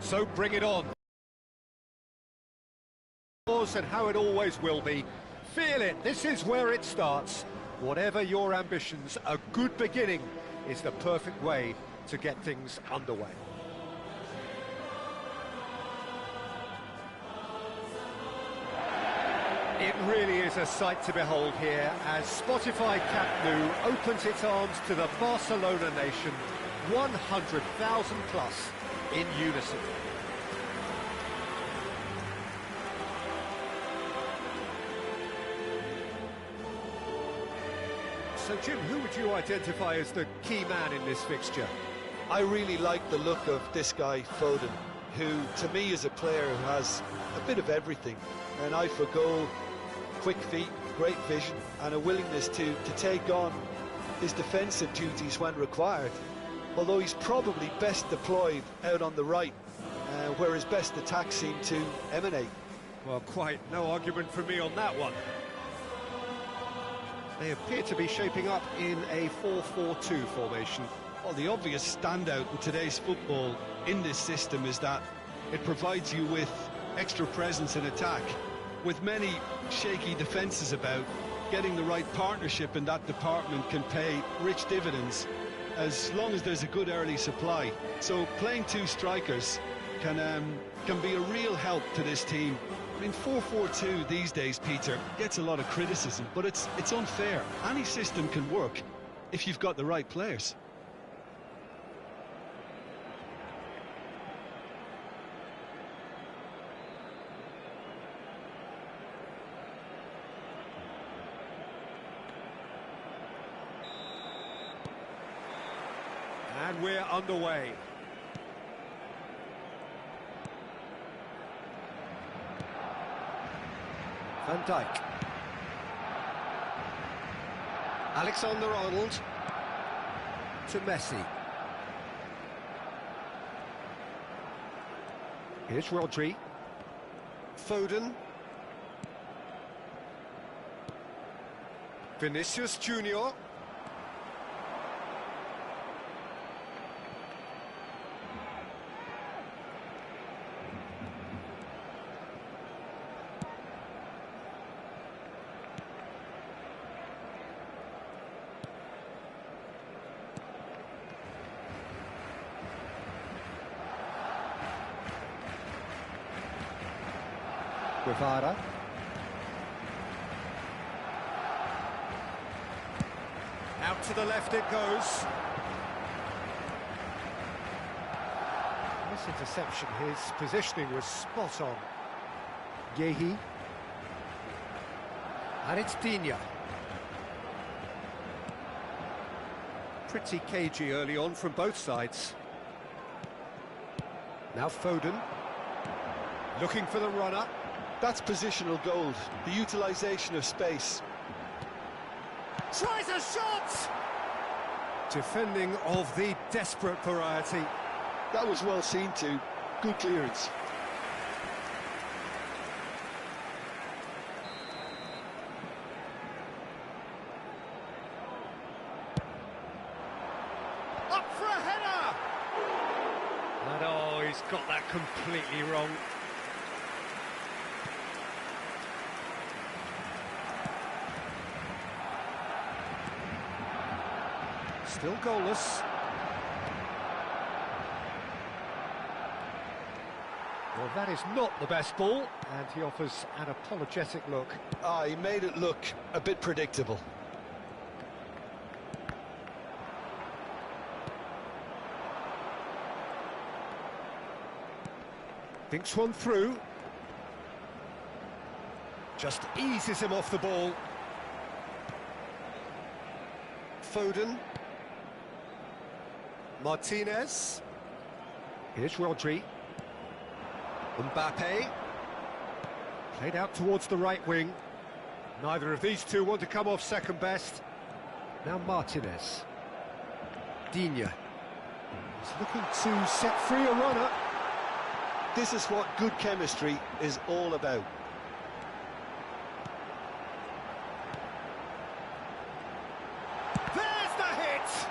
So bring it on. And how it always will be. Feel it, this is where it starts. Whatever your ambitions, a good beginning is the perfect way to get things underway. It really is a sight to behold here as Spotify Camp Nou opens its arms to the Barcelona nation, 100,000 plus in unison. So Jim, who would you identify as the key man in this fixture? I really like the look of this guy, Foden, who to me is a player who has a bit of everything. An eye for goal, quick feet, great vision and a willingness to take on his defensive duties when required. Although he's probably best deployed out on the right, where his best attacks seem to emanate. Well, quite no argument from me on that one. They appear to be shaping up in a 4-4-2 formation. Well, the obvious standout in today's football in this system is that it provides you with extra presence in attack. With many shaky defences about, getting the right partnership in that department can pay rich dividends as long as there's a good early supply. So playing two strikers can be a real help to this team. I mean, 4-4-2 these days, Peter, gets a lot of criticism, but it's unfair. Any system can work if you've got the right players. And we're underway. Van Dijk. Alexander-Arnold to Messi. Here's Rodri. Foden. Vinicius Junior. Guevara. Out to the left it goes. This interception, his positioning was spot on. Yehi. And it's Digne. Pretty cagey early on from both sides. Now Foden. Looking for the runner. That's positional gold, the utilisation of space. Tries a shot! Defending of the desperate variety. That was well seen too. Good clearance. Up for a header! And oh, he's got that completely wrong. Still goalless. Well, that is not the best ball, and he offers an apologetic look. He made it look a bit predictable. Thinks one through. Just eases him off the ball. Foden. Martinez. Here's Rodri. Mbappe. Played out towards the right wing. Neither of these two want to come off second best. Now Martinez. Digne. He's looking to set free a runner. This is what good chemistry is all about. There's the hit!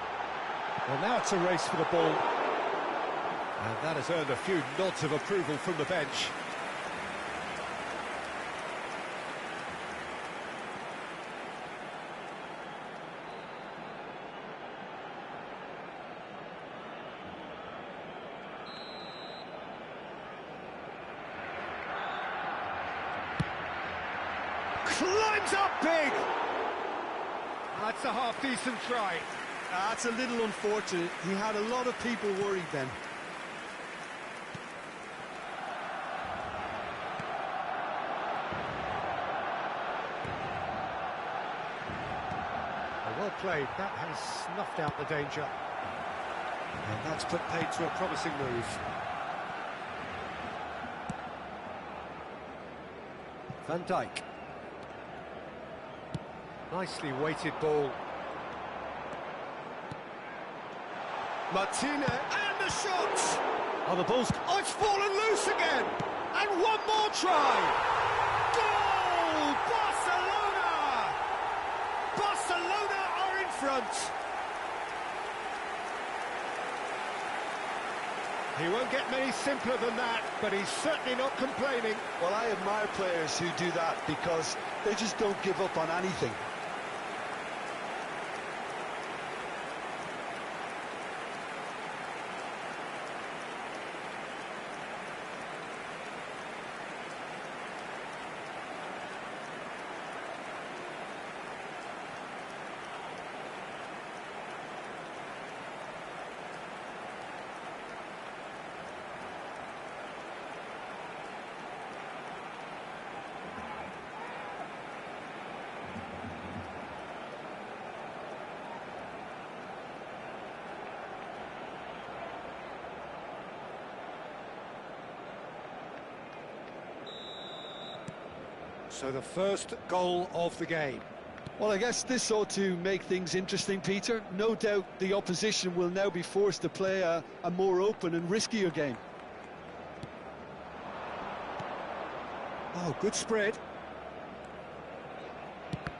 Well, now it's a race for the ball. And that has earned a few nods of approval from the bench. Climbs up big! That's a half-decent try. That's a little unfortunate. He had a lot of people worried then. Well played. That has snuffed out the danger. And that's put paid to a promising move. Van Dijk. Nicely weighted ball. Martinez, and the shot! Oh, the ball's... Oh, it's fallen loose again! And one more try! Goal! Barcelona! Barcelona are in front! He won't get many simpler than that, but he's certainly not complaining. Well, I admire players who do that because they just don't give up on anything. So the first goal of the game. Well, I guess this ought to make things interesting, Peter. No doubt the opposition will now be forced to play a more open and riskier game. Oh, good spread.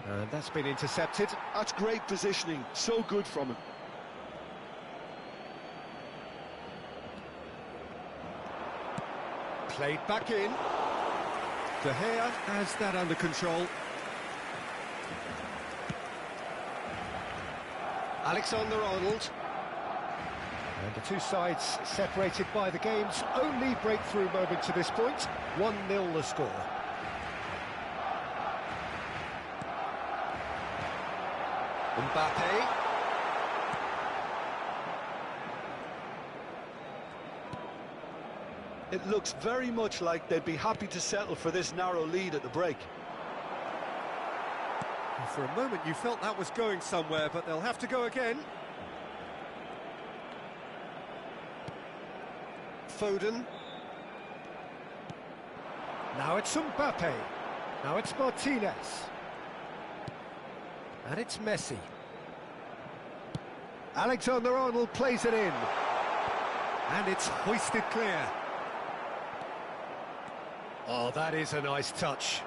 And that's been intercepted. That's great positioning, so good from him. Played back in. De Gea has that under control. Alexander-Arnold. And the two sides separated by the game's only breakthrough moment to this point. 1-0 the score. Mbappe. It looks very much like they'd be happy to settle for this narrow lead at the break. For a moment you felt that was going somewhere, but they'll have to go again. Foden. Now it's Mbappe. Now it's Martinez. And it's Messi. Alexander-Arnold plays it in. And it's hoisted clear. Oh, that is a nice touch.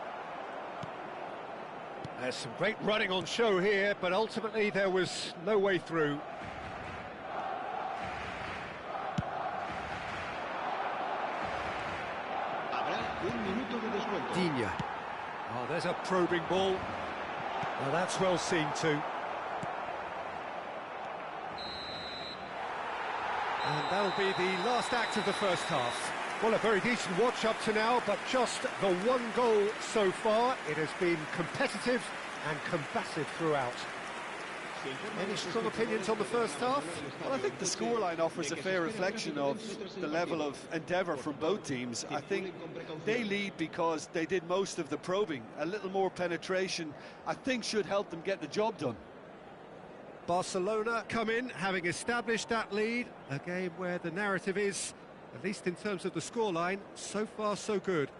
There's some great running on show here, but ultimately there was no way through. Digne. Oh, there's a probing ball. Now that's well seen too. And that'll be the last act of the first half. Well, a very decent watch up to now, but just the one goal so far. It has been competitive and combative throughout. Any strong opinions on the first half? Well, I think the scoreline offers a fair reflection of the level of endeavour from both teams. I think they lead because they did most of the probing. A little more penetration, I think, should help them get the job done. Barcelona come in, having established that lead. A game where the narrative is, at least in terms of the scoreline, so far so good.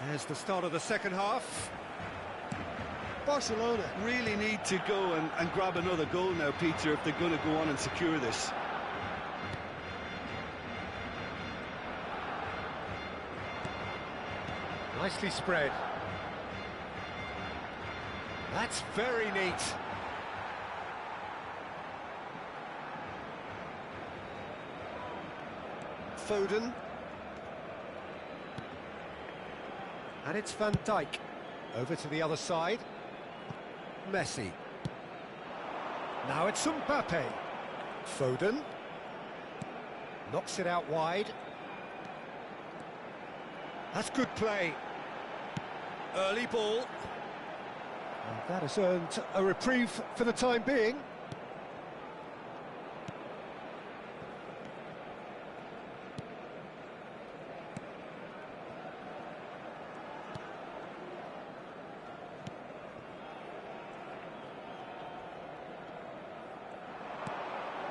There's the start of the second half. Barcelona really need to go and grab another goal now, Peter, if they're going to go on and secure this. Nicely spread. That's very neat. Foden. And it's Van Dijk. Over to the other side. Messi. Now it's Mbappe. Foden. Knocks it out wide. That's good play. Early ball. And that has earned a reprieve for the time being.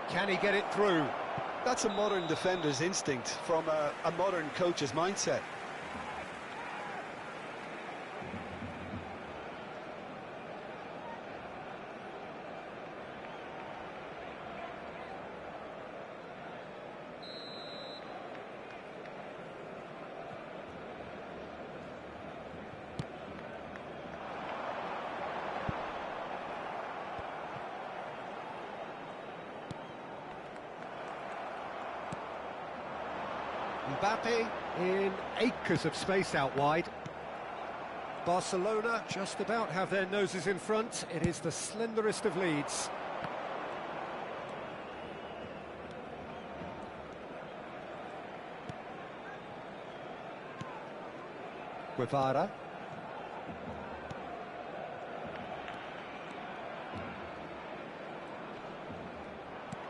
Can he get it through? That's a modern defender's instinct from a modern coach's mindset. Mbappe in acres of space out wide. Barcelona just about have their noses in front. It is the slenderest of leads. Guevara.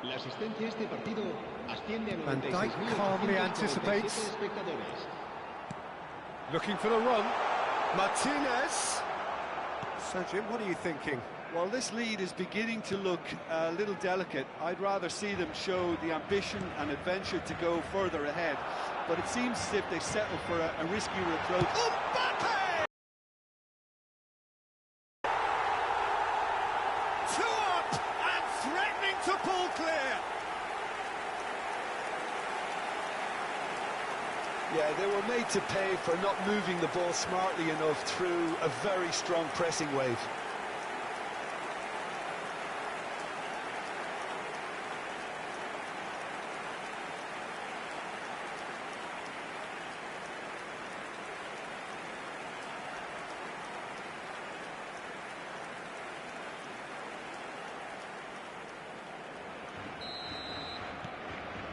La asistencia a este partido asciende a Van Dijk calmly anticipates. Looking for the run. Martinez. So, Jim, what are you thinking? Well, this lead is beginning to look a little delicate. I'd rather see them show the ambition and adventure to go further ahead. But it seems as if they settle for a riskier approach. Mbappe! Two up and threatening to pull clear. Yeah, they were made to pay for not moving the ball smartly enough through a very strong pressing wave.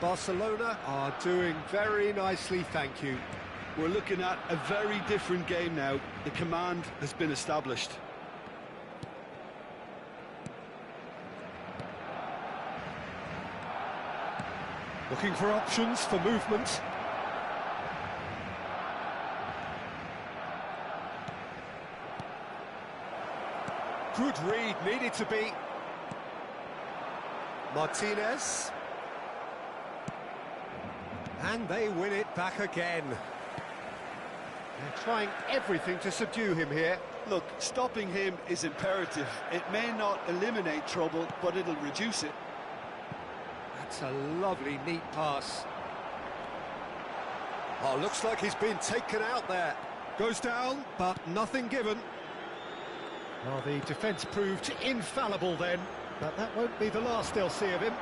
Barcelona are doing very nicely, thank you. We're looking at a very different game now. The command has been established. Looking for options for movement. Good read, needed to be. Martinez. And they win it back again. They're trying everything to subdue him here. Look, stopping him is imperative. It may not eliminate trouble, but it'll reduce it. That's a lovely, neat pass. Oh, looks like he's been taken out there. Goes down, but nothing given. Well, the defence proved infallible then, but that won't be the last they'll see of him.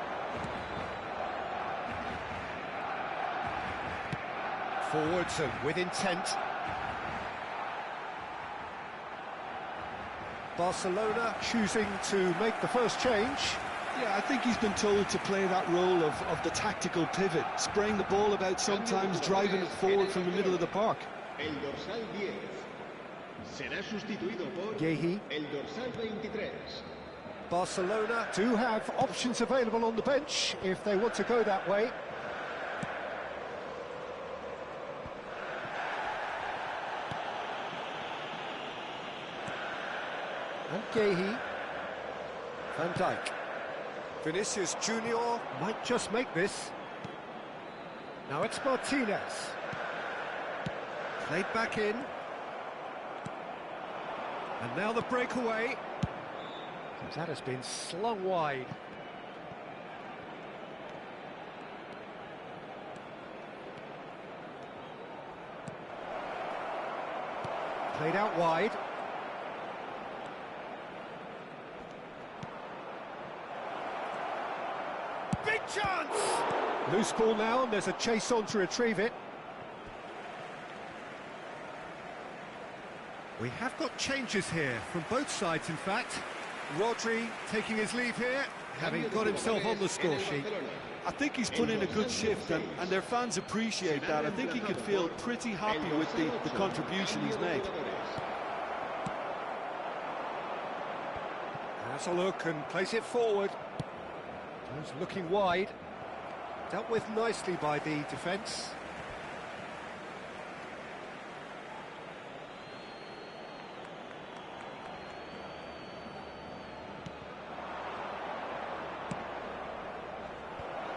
Forwards and with intent. Barcelona choosing to make the first change. Yeah, I think he's been told to play that role of the tactical pivot, spraying the ball about sometimes, driving it forward from the middle of the park. El dorsal 10 será sustituido por Yehi. el dorsal 23. Barcelona do have options available on the bench if they want to go that way. And Yehi. Van Dijk. Vinicius Junior might just make this. Now it's Martinez. Played back in. And now the breakaway. That has been slung wide. Played out wide. Big chance! Loose ball now, and there's a chase on to retrieve it. We have got changes here, from both sides in fact. Rodri taking his leave here, having got himself on the score sheet. I think he's put in a good shift, and their fans appreciate that. I think he could feel pretty happy with the contribution he's made. Has a look and plays it forward. He's looking wide. Dealt with nicely by the defence.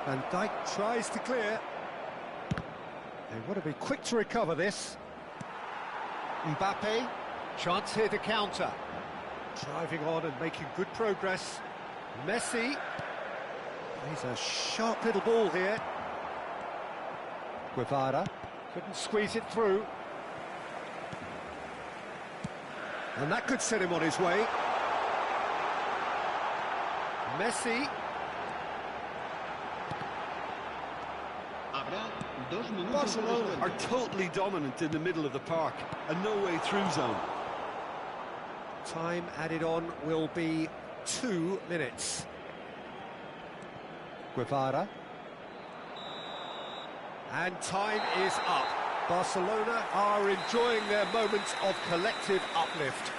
Van Dijk tries to clear. They want to be quick to recover this. Mbappe, chance here to counter. Driving on and making good progress. Messi. He's a sharp little ball here. Guevara couldn't squeeze it through. And that could set him on his way. Messi. Barcelona are totally dominant in the middle of the park, a no-way-through zone. Time added on will be 2 minutes. Guevara. And time is up. Barcelona are enjoying their moments of collective uplift.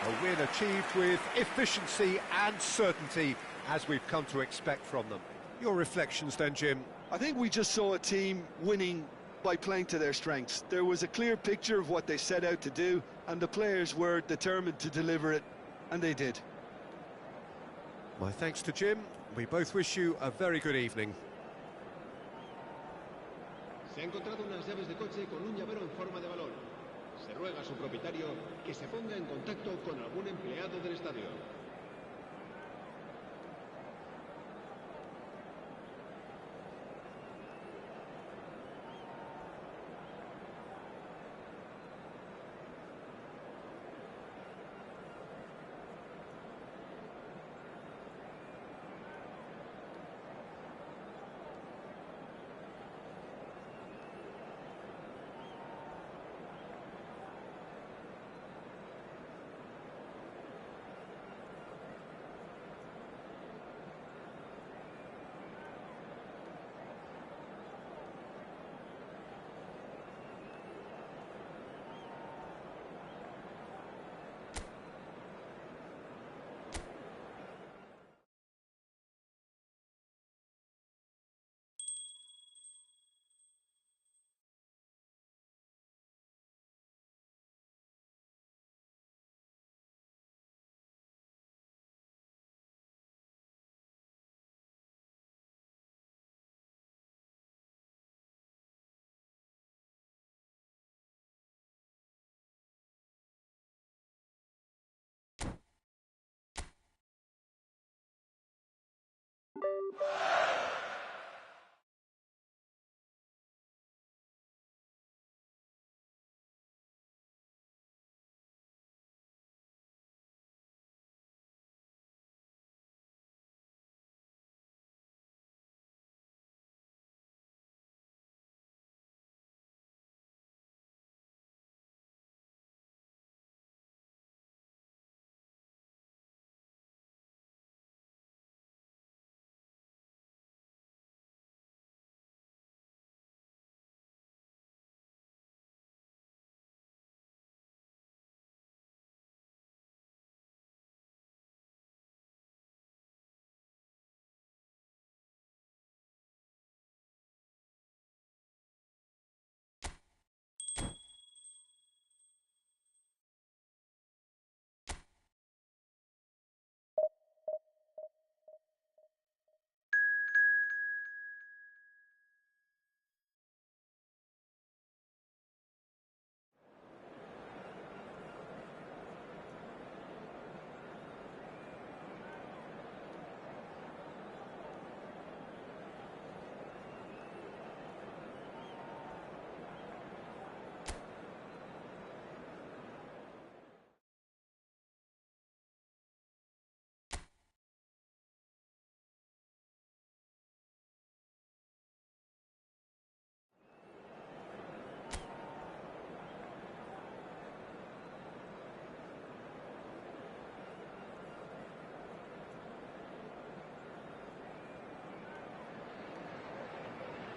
A win achieved with efficiency and certainty, as we've come to expect from them. Your reflections then, Jim? I think we just saw a team winning by playing to their strengths. There was a clear picture of what they set out to do, and the players were determined to deliver it, and they did. My thanks to Jim. We both wish you a very good evening. Se ha encontrado unas llaves de coche con un llavero en forma de balón. Se ruega a su propietario que se ponga en contacto con algún empleado del estadio.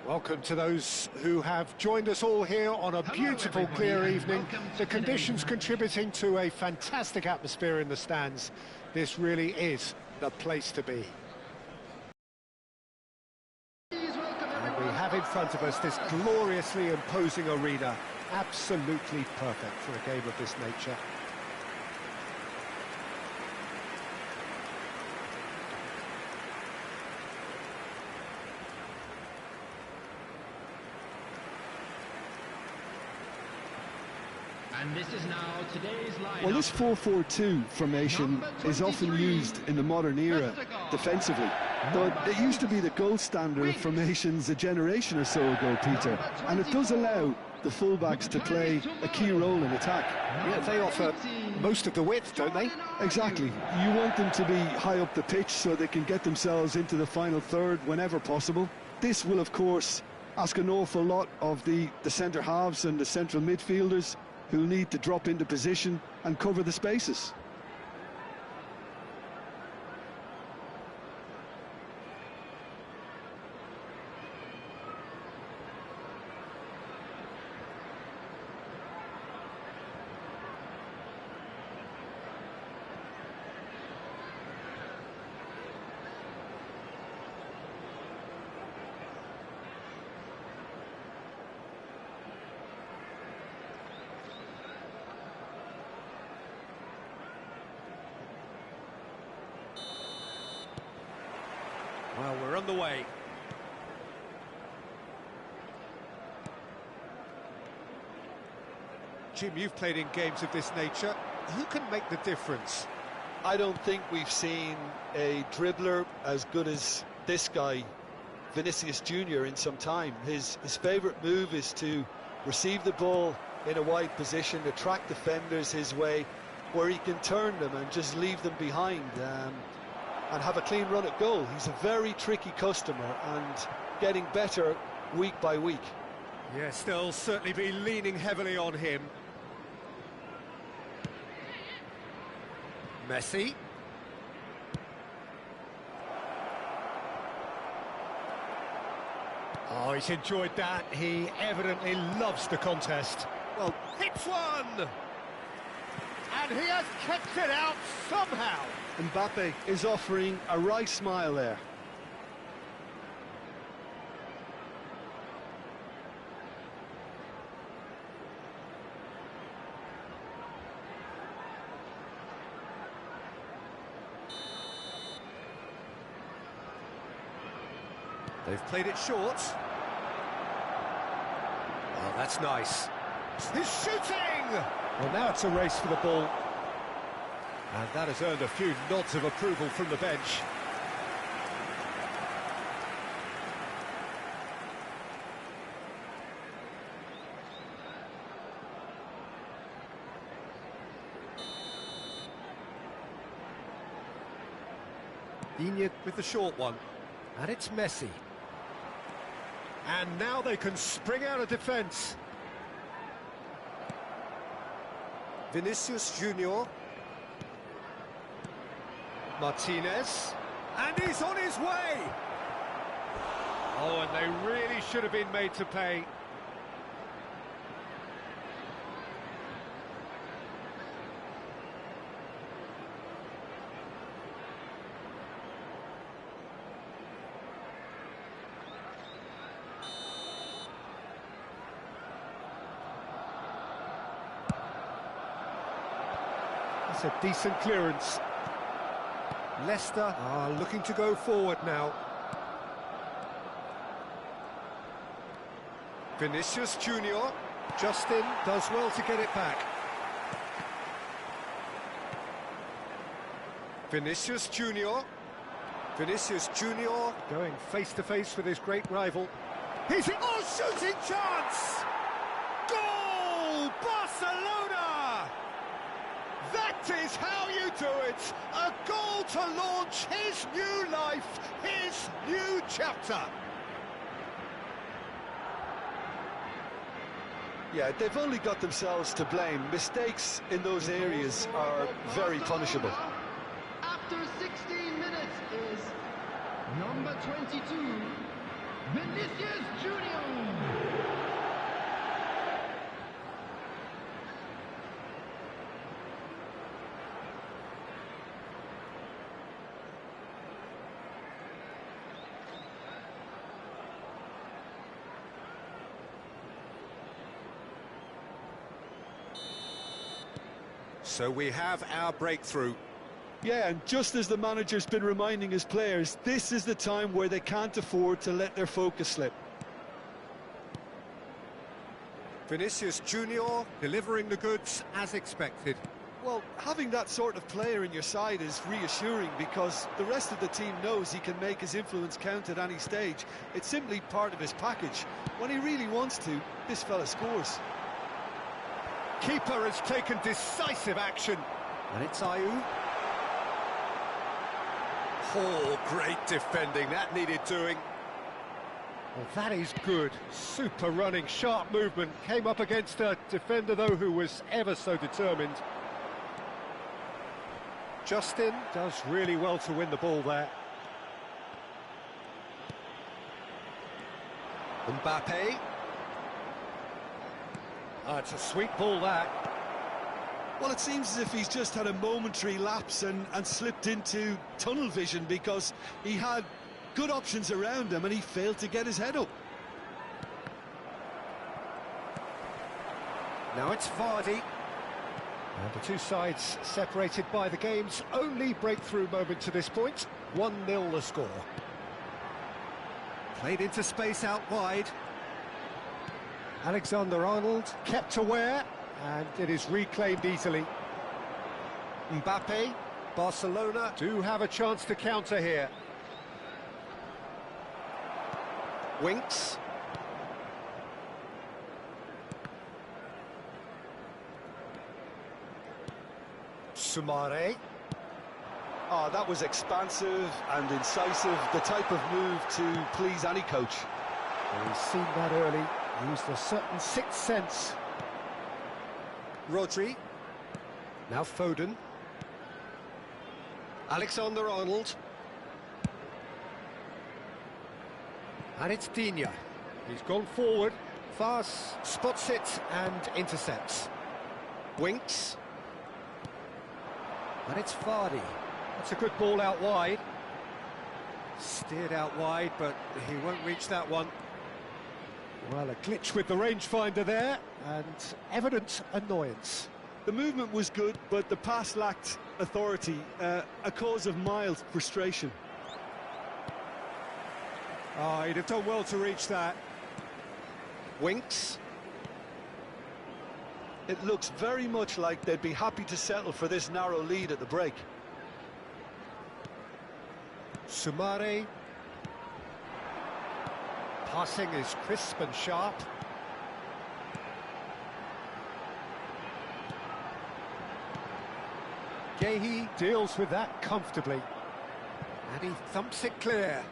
Welcome to those who have joined us all here on a beautiful, clear evening. The conditions contributing to a fantastic atmosphere in the stands. This really is the place to be. And we have in front of us this gloriously imposing arena. Absolutely perfect for a game of this nature. And this is now today's lineup. Well, this 4-4-2 formation is often used in the modern era defensively, but it used to be the gold standard of formations a generation or so ago, Peter, and it does allow the fullbacks to play a key role in attack. Yeah, they offer most of the width, don't they? Exactly. You want them to be high up the pitch so they can get themselves into the final third whenever possible. This will, of course, ask an awful lot of the centre halves and the central midfielders, who'll need to drop into position and cover the spaces. Well, we're on the way. Jim, you've played in games of this nature. Who can make the difference? I don't think we've seen a dribbler as good as this guy, Vinicius Junior, in some time. His favourite move is to receive the ball in a wide position, attract defenders his way, where he can turn them and just leave them behind. And have a clean run at goal. He's a very tricky customer and getting better week by week. Yes, they'll certainly be leaning heavily on him. Messi. Oh, he's enjoyed that. He evidently loves the contest. Well, hits one! And he has kept it out somehow. Mbappe is offering a right smile there. They've played it short. Oh, that's nice. He's shooting! Well, now it's a race for the ball. And that has earned a few nods of approval from the bench. Digne with the short one. And it's Messi. And now they can spring out of defence. Vinicius Junior. Martinez, and he's on his way! Oh, and they really should have been made to pay. That's a decent clearance. Leicester are looking to go forward now. Vinicius Junior. Justin does well to get it back. Vinicius Junior. Vinicius Junior going face to face with his great rival. He's shooting chance! Goal! Barcelona! That is how you do it! A goal to launch his new life, his new chapter. Yeah, they've only got themselves to blame. Mistakes in those areas are very punishable. After 16 minutes is number 22, Vinicius Junior. So we have our breakthrough. Yeah, and just as the manager's been reminding his players, this is the time where they can't afford to let their focus slip. Vinicius Junior delivering the goods as expected. Well, having that sort of player in your side is reassuring because the rest of the team knows he can make his influence count at any stage. It's simply part of his package. When he really wants to, this fella scores. Keeper has taken decisive action. And it's Ayew. Oh, great defending. That needed doing. Well, that is good. Super running, sharp movement. Came up against a defender, though, who was ever so determined. Justin does really well to win the ball there. Mbappe. It's a sweet ball, that. Well, it seems as if he's just had a momentary lapse and slipped into tunnel vision because he had good options around him and he failed to get his head up. Now it's Vardy. And the two sides separated by the game's only breakthrough moment to this point. 1-0 the score. Played into space out wide. Alexander-Arnold kept aware, and it is reclaimed easily. Mbappe, Barcelona do have a chance to counter here. Winks. Sumare. Oh, that was expansive and incisive, the type of move to please any coach. Well, he's seen that early, used a certain sixth sense. Rodri. Now Foden. Alexander-Arnold. And it's Digne. He's gone forward, fast, spots it and intercepts. Winks. And it's Vardy. That's a good ball out wide. Steered out wide, but he won't reach that one. Well, a glitch with the rangefinder there, and evident annoyance. The movement was good, but the pass lacked authority, a cause of mild frustration. Oh, he'd have done well to reach that. Winks. It looks very much like they'd be happy to settle for this narrow lead at the break. Sumare. Passing is crisp and sharp. Gehi deals with that comfortably. And he thumps it clear.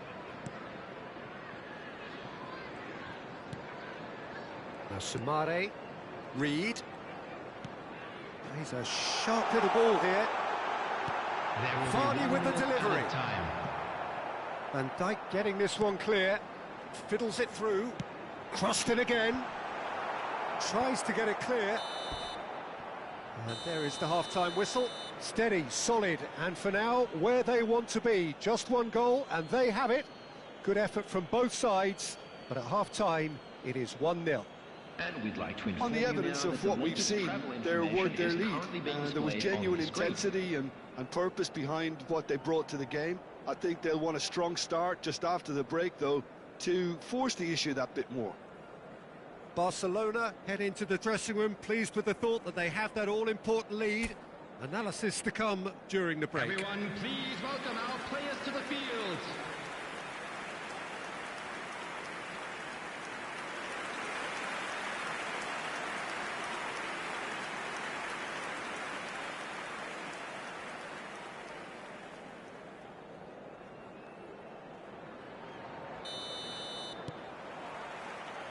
Now Sumare. Reed. He's a sharp little ball here. Vardy with the delivery. Van Dijk getting this one clear. Fiddles it through. Crossed it again. Tries to get it clear. And there is the half-time whistle. Steady, solid, and for now, where they want to be. Just one goal, and they have it. Good effort from both sides, but at half-time, it is 1-0. And we'd like to On the evidence of what we've seen, they're worth their lead. There was genuine intensity and purpose behind what they brought to the game. I think they'll want a strong start just after the break, though, to force the issue that bit more. Barcelona head into the dressing room pleased with the thought that they have that all-important lead. Analysis to come during the break. Everyone, please welcome our players to the field.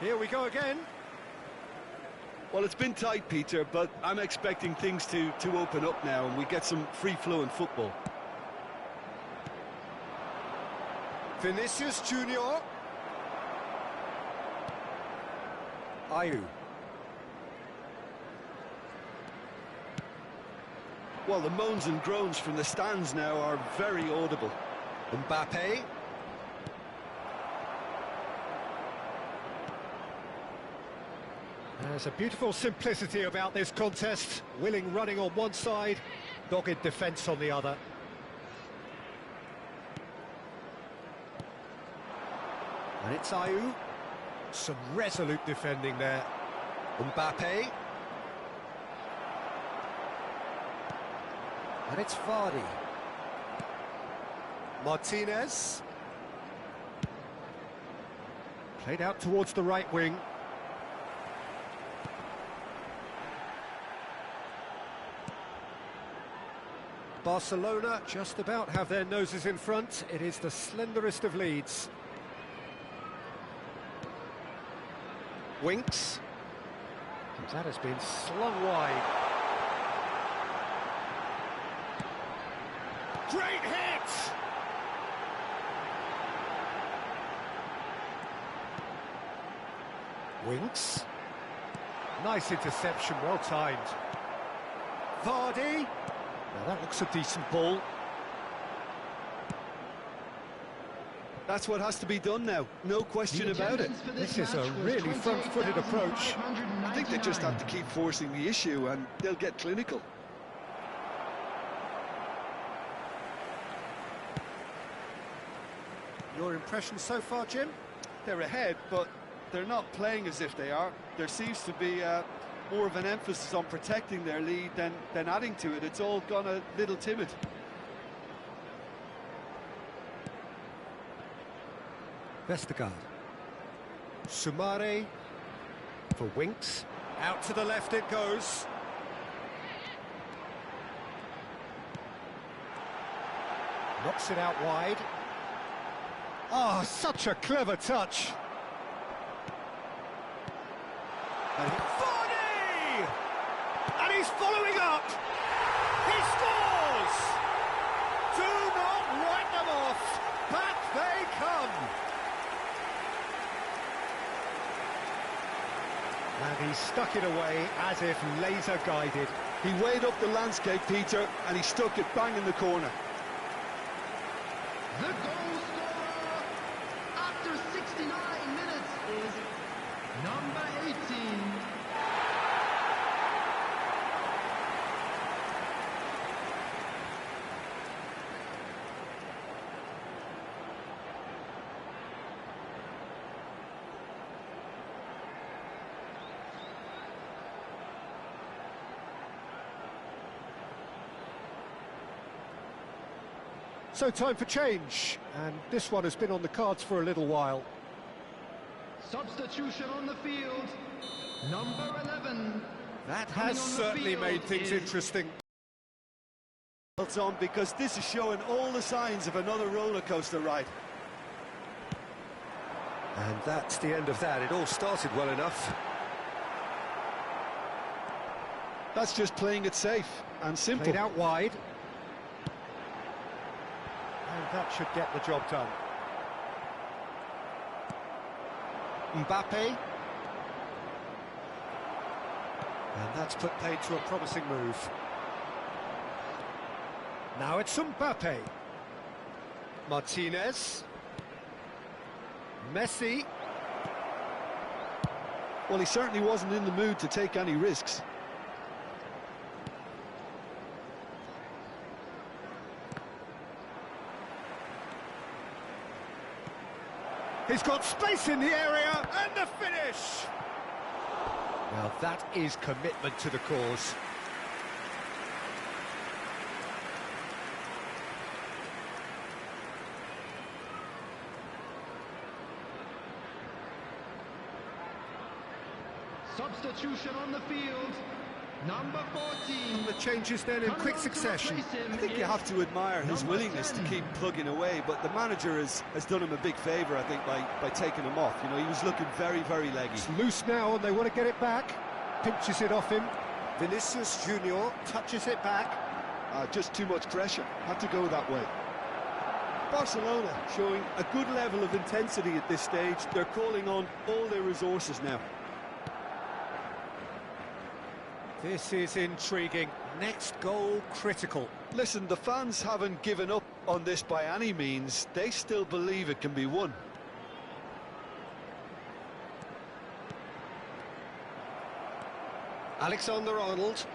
Here we go again. Well, it's been tight, Peter, but I'm expecting things to open up now and we get some free-flowing football. Vinicius Junior. Ayew. Well, the moans and groans from the stands now are very audible. Mbappe. There's a beautiful simplicity about this contest. Willing running on one side, dogged defence on the other. And it's Ayew. Some resolute defending there. Mbappe. And it's Vardy. Martinez. Played out towards the right wing. Barcelona just about have their noses in front. It is the slenderest of leads. Winks. That has been slung wide. Great hit! Winks. Nice interception, well timed. Vardy. Now that looks a decent ball. That's what has to be done now, no question about it. This is a really front-footed approach. I think they just have to keep forcing the issue and they'll get clinical. Your impression so far, Jim? They're ahead, but they're not playing as if they are. There seems to be more of an emphasis on protecting their lead than adding to it. It's all gone a little timid. Vestergaard. Sumare for Winks. Out to the left it goes. Knocks it out wide. Oh, such a clever touch. And Vardy! And he's following up. He scores! Do not write them off. Back they come. And he stuck it away as if laser guided. He weighed up the landscape, Peter, and he stuck it bang in the corner. The goal scorer after 69 minutes is number 18. So time for change, and this one has been on the cards for a little while. Substitution on the field, number 11. That has certainly made things interesting. It's on because this is showing all the signs of another roller coaster ride. And that's the end of that. It all started well enough. That's just playing it safe and simple. Played out wide. And that should get the job done. Mbappe. And that's put paid to a promising move. Now it's Mbappe. Martinez. Messi. Well, he certainly wasn't in the mood to take any risks. He's got space in the area, and the finish! Well, that is commitment to the cause. Substitution on the field, number 14. The changes then in quick succession. I think you have to admire his willingness to keep plugging away, but the manager has done him a big favour, I think, by taking him off. You know, he was looking very, very leggy. It's loose now, and they want to get it back. Pinches it off him. Vinicius Junior touches it back. Just too much pressure. Had to go that way. Barcelona showing a good level of intensity at this stage. They're calling on all their resources now. This is intriguing. Next goal critical. Listen, the fans haven't given up on this by any means. They still believe it can be won. Alexander-Arnold.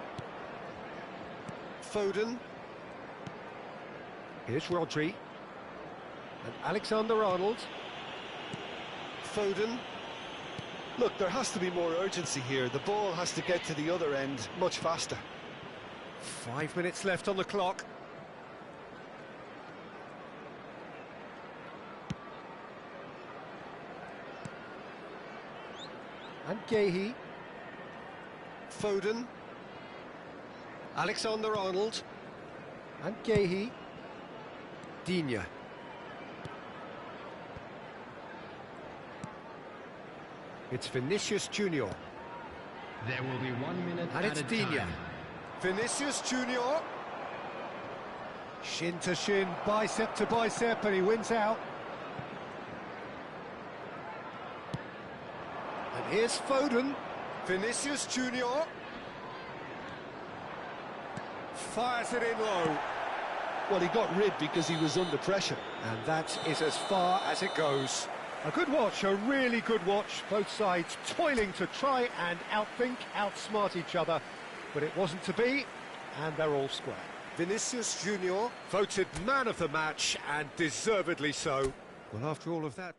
Foden. Here's Rodri. And Alexander-Arnold. Foden. Look, there has to be more urgency here. The ball has to get to the other end much faster. 5 minutes left on the clock. And Gehi. Foden. Alexander-Arnold. And Gehi. Digne. It's Vinicius Junior. There will be 1 minute And it's at a Digne. time. Vinicius Junior. Shin to shin, bicep to bicep, and he wins out. And here's Foden. Vinicius Junior. Fires it in low. Well, he got rid because he was under pressure. And that is as far as it goes. A good watch, a really good watch. Both sides toiling to try and outthink, outsmart each other. But it wasn't to be, and they're all square. Vinicius Junior voted man of the match, and deservedly so. Well, after all of that...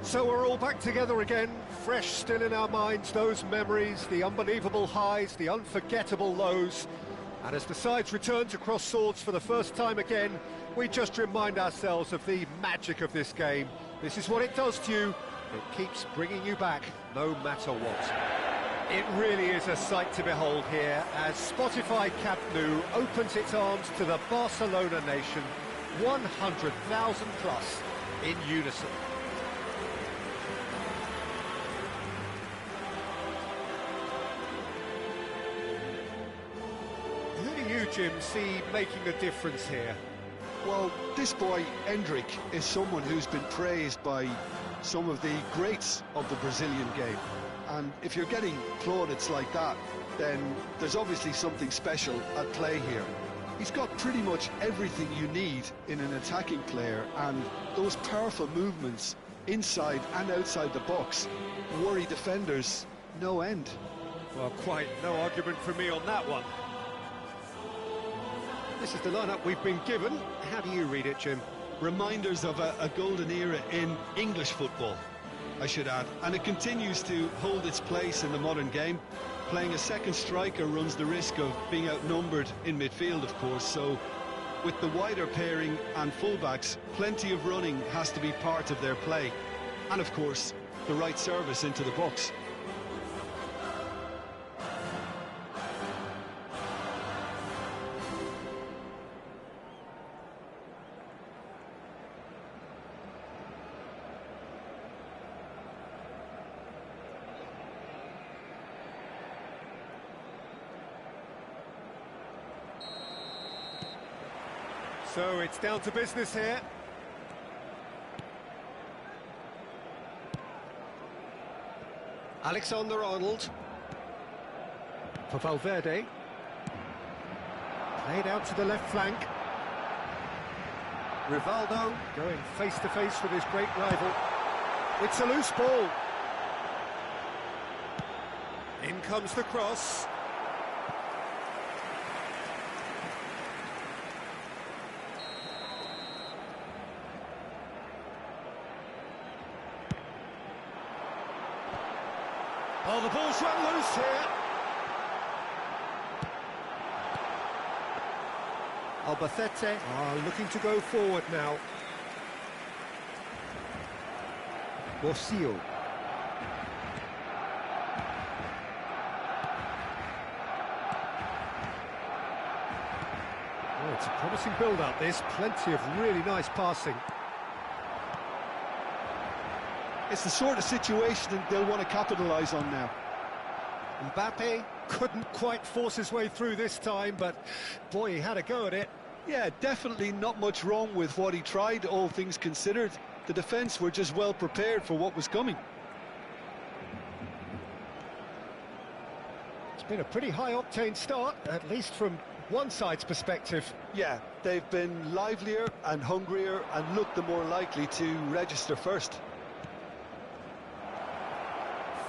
So we're all back together again fresh still in our minds, those memories, the unbelievable highs, the unforgettable lows. And as the sides return to cross swords for the first time again, we just remind ourselves of the magic of this game. This is what it does to you. It keeps bringing you back, no matter what. It really is a sight to behold here as Spotify Camp Nou opens its arms to the Barcelona nation, 100,000 plus in unison. Who do you, Jim, see making a difference here? Well, this boy, Endrick, is someone who's been praised by some of the greats of the Brazilian game. And if you're getting plaudits like that, then there's obviously something special at play here. He's got pretty much everything you need in an attacking player, and those powerful movements inside and outside the box worry defenders no end. Well, quite no argument from me on that one. This is the lineup we've been given. How do you read it, Jim? Reminders of a golden era in English football, I should add, and it continues to hold its place in the modern game. Playing a second striker runs the risk of being outnumbered in midfield, of course, so with the wider pairing and fullbacks, plenty of running has to be part of their play, and of course the right service into the box. So it's down to business here. Alexander-Arnold. For Valverde. Played out to the left flank. Rivaldo going face-to-face with his great rival. It's a loose ball. In comes the cross. Oh, the ball's run loose here. Albacete are looking to go forward now. Borsillo. Oh, it's a promising build-up, this. Plenty of really nice passing. It's the sort of situation that they'll want to capitalise on now. Mbappe couldn't quite force his way through this time, but boy, he had a go at it. Yeah, definitely not much wrong with what he tried, all things considered. The defence were just well prepared for what was coming. It's been a pretty high-octane start, at least from one side's perspective. Yeah, they've been livelier and hungrier and looked the more likely to register first.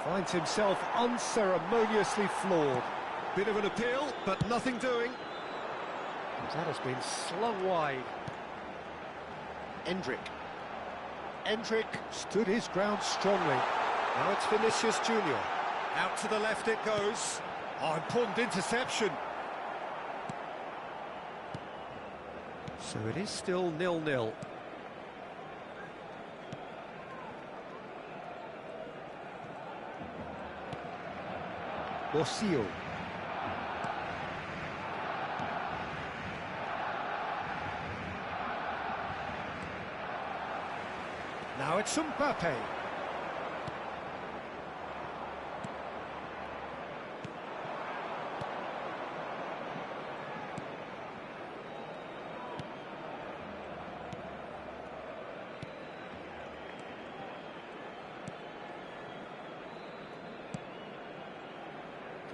Finds himself unceremoniously floored. Bit of an appeal, but nothing doing. That has been slung wide. Endrick. Endrick stood his ground strongly. Now it's Vinicius Junior. Out to the left it goes. Oh, important interception. So it is still 0-0. Borsillo. Now it's Mbappe.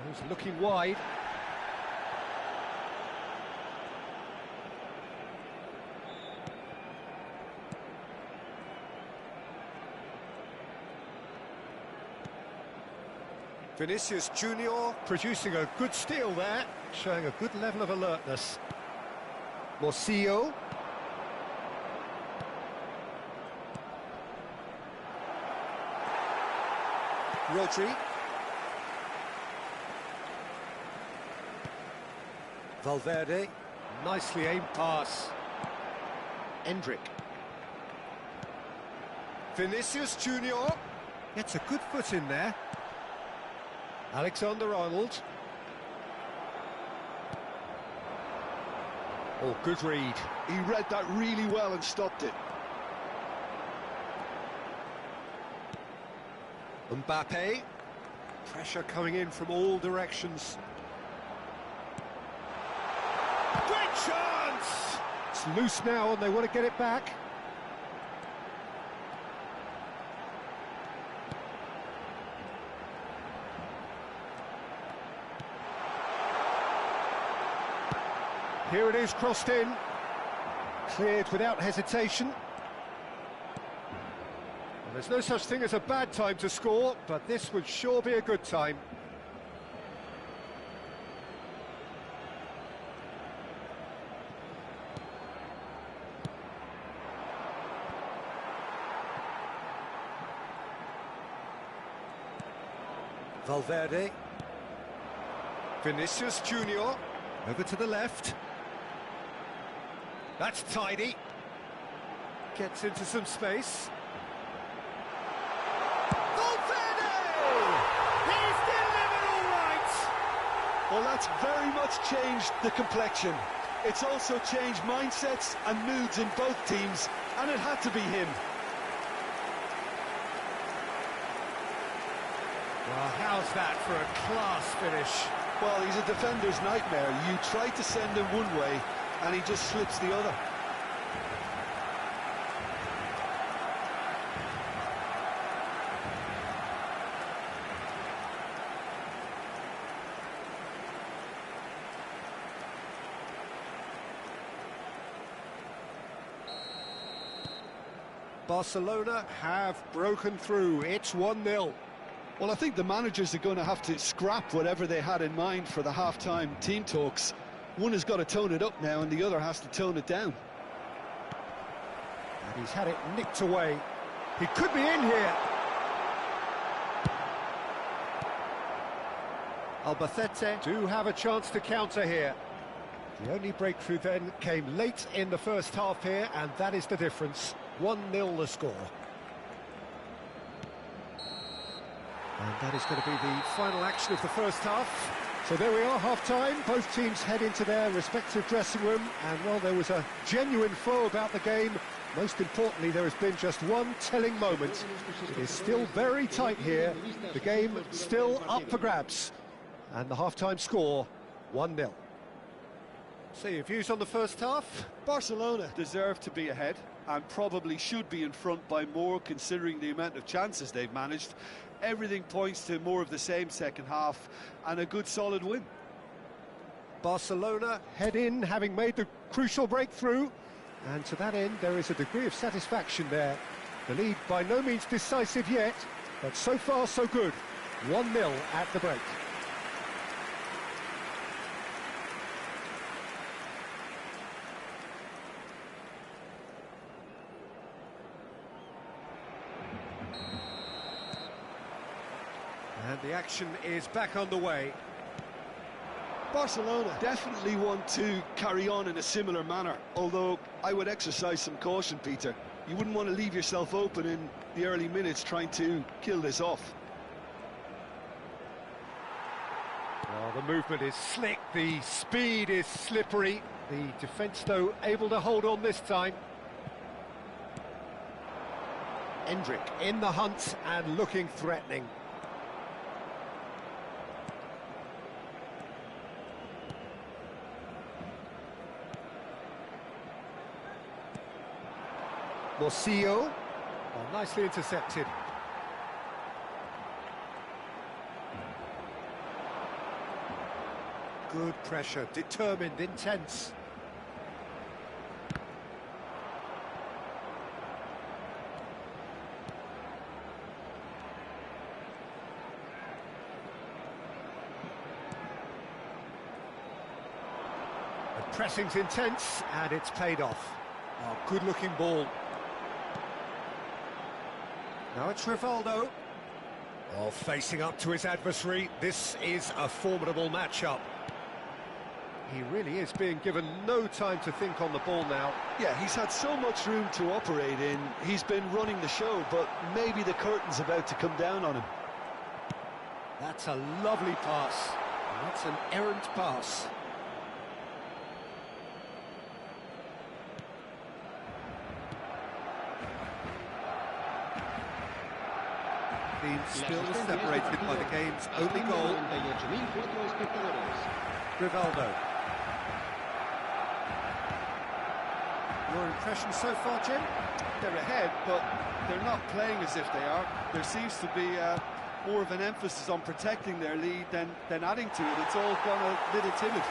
Goes looking wide. Vinicius Junior producing a good steal there, showing a good level of alertness. Borsillo. Rodri. Valverde. Nicely aimed pass. Endrick. Vinicius Junior. Gets a good foot in there. Alexander-Arnold. Oh, good read. He read that really well and stopped it. Mbappe. Pressure coming in from all directions. Great chance! It's loose now and they want to get it back. Here it is, crossed in. Cleared without hesitation. Well, there's no such thing as a bad time to score, but this would sure be a good time. Valverde. Vinicius Junior. Over to the left. That's tidy. Gets into some space. Valverde! He's delivered all right! Well, that's very much changed the complexion. It's also changed mindsets and moods in both teams, and it had to be him. Well, how's that for a class finish? Well, he's a defender's nightmare. You try to send him one way, and he just slips the other. Barcelona have broken through. It's 1-0. Well, I think the managers are going to have to scrap whatever they had in mind for the half-time team talks. One has got to tone it up now, and the other has to tone it down. And he's had it nicked away. He could be in here. Albacete do have a chance to counter here. The only breakthrough then came late in the first half here, and that is the difference. 1-0 the score. And that is going to be the final action of the first half. So there we are, half-time. Both teams head into their respective dressing room. And, well, there was a genuine flow about the game. Most importantly, there has been just one telling moment. It is still very tight here. The game still up for grabs. And the half-time score, 1-0. So your views on the first half? Barcelona deserve to be ahead and probably should be in front by more, considering the amount of chances they've managed. Everything points to more of the same second half and a good solid win. Barcelona head in, having made the crucial breakthrough, and to that end there is a degree of satisfaction there. The lead by no means decisive yet, but so far so good. 1-0 at the break. And the action is back underway. Barcelona definitely want to carry on in a similar manner, although I would exercise some caution, Peter. You wouldn't want to leave yourself open in the early minutes trying to kill this off. Well, the movement is slick, the speed is slippery. The defence, though, able to hold on this time. Endrick in the hunt and looking threatening. Morcillo, well, nicely intercepted. Good pressure, determined, intense. The pressing's intense, and it's paid off. Oh, good-looking ball. Now it's Rivaldo. Well, facing up to his adversary, this is a formidable matchup. He really is being given no time to think on the ball now. Yeah, he's had so much room to operate in. He's been running the show, but maybe the curtain's about to come down on him. That's a lovely pass. And that's an errant pass. Still separated by the game's only goal. Rivaldo. Your impression so far, Jim? They're ahead, but they're not playing as if they are. There seems to be more of an emphasis on protecting their lead than adding to it. It's all gone a little timid.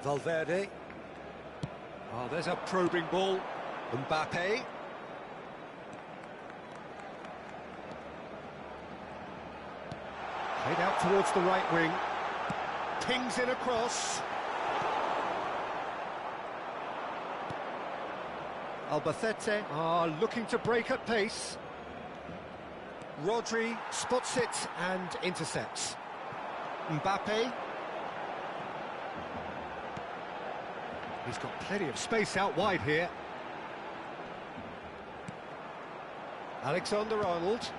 Valverde. Oh, there's a probing ball. Mbappe. Played out towards the right wing. Pings in across. Albacete are looking to break at pace. Rodri spots it and intercepts. Mbappe. He's got plenty of space out wide here. Alexander-Arnold.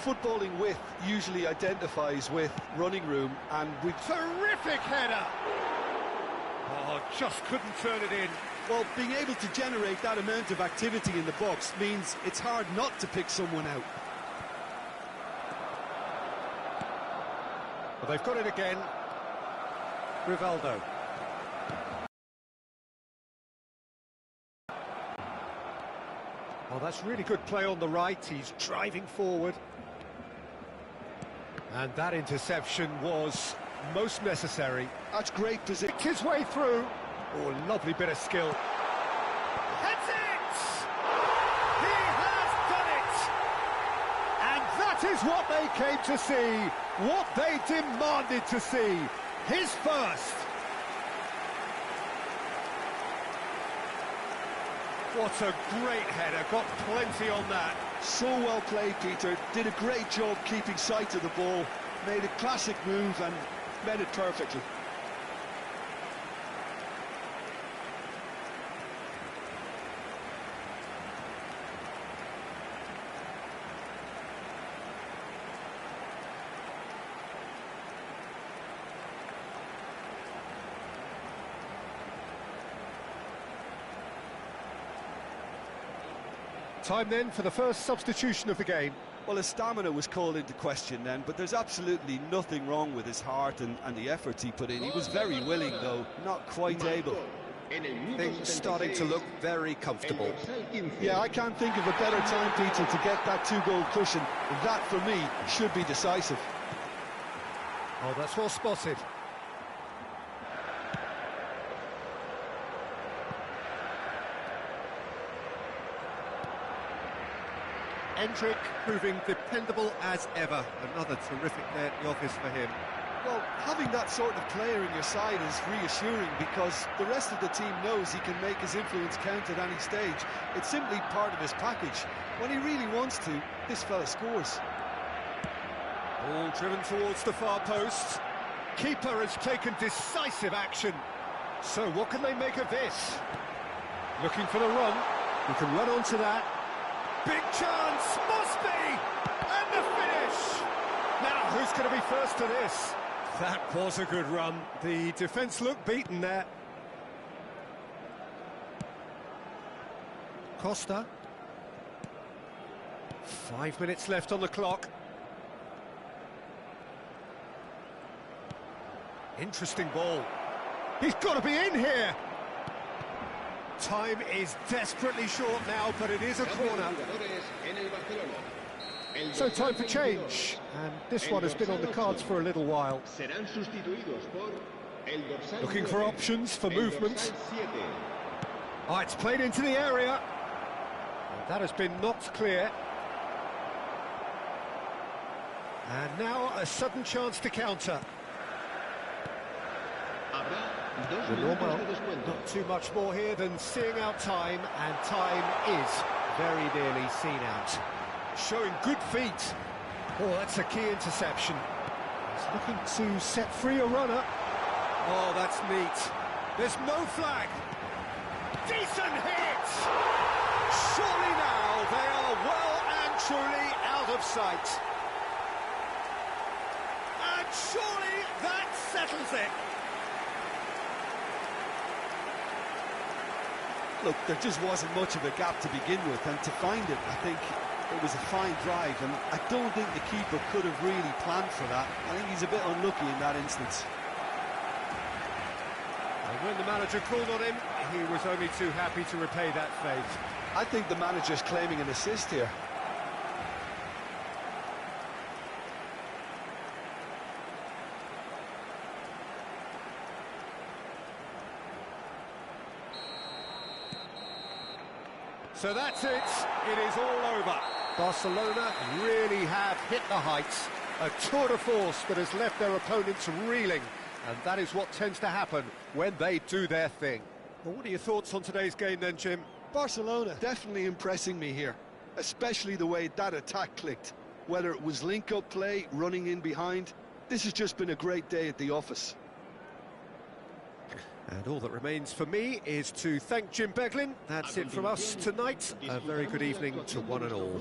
Footballing width usually identifies with running room, and with Terrific header! Oh, just couldn't turn it in. Well, being able to generate that amount of activity in the box means it's hard not to pick someone out. Well, they've got it again. Rivaldo. Well, that's really good play on the right. He's driving forward. And that interception was most necessary. that's great position. Picked his way through. Oh, lovely bit of skill. Heads it! He has done it! And that is what they came to see, what they demanded to see. His first. What a great header, got plenty on that. So well played, Peter. Did a great job keeping sight of the ball. Made a classic move and made it perfectly. Time then for the first substitution of the game. Well, his stamina was called into question then, but there's absolutely nothing wrong with his heart and the efforts he put in. He was very willing, though, not quite able. Things starting to look very comfortable. Yeah, I can't think of a better time, Peter, to get that two-goal cushion. That, for me, should be decisive. Oh, that's well spotted. Endrick proving dependable as ever. Another terrific day at the office for him. Well, having that sort of player in your side is reassuring because the rest of the team knows he can make his influence count at any stage. It's simply part of his package. When he really wants to, this fella scores. Ball driven towards the far post. Keeper has taken decisive action. So what can they make of this? Looking for the run. He can run onto that. Big chance, must be! And the finish! Now, who's going to be first to this? That was a good run. The defence looked beaten there. Costa. 5 minutes left on the clock. Interesting ball. He's got to be in here! Time is desperately short now, but it is a corner. So time for change, and this one has been on the cards for a little while. Looking for options for movement. Oh, it's played into the area. And that has been knocked clear. And now a sudden chance to counter. 2 The minutos normal, de descuento. not too much more here than seeing out time, and time is very nearly seen out. Showing good feet. Oh, that's a key interception. He's looking to set free a runner. Oh, that's neat. There's no flag. Decent hit! Surely now they are well and truly out of sight. And surely that settles it. Look, there just wasn't much of a gap to begin with, and to find it, I think it was a fine drive, and I don't think the keeper could have really planned for that. I think he's a bit unlucky in that instance. And when the manager called on him, he was only too happy to repay that faith. I think the manager's claiming an assist here. So that's it. It is all over. Barcelona really have hit the heights. A tour de force that has left their opponents reeling. And that is what tends to happen when they do their thing. Well, what are your thoughts on today's game then, Jim? Barcelona definitely impressing me here, especially the way that attack clicked. Whether it was link-up play, running in behind, this has just been a great day at the office. And all that remains for me is to thank Jim Beglin. That's it from us tonight. A very good evening to one and all.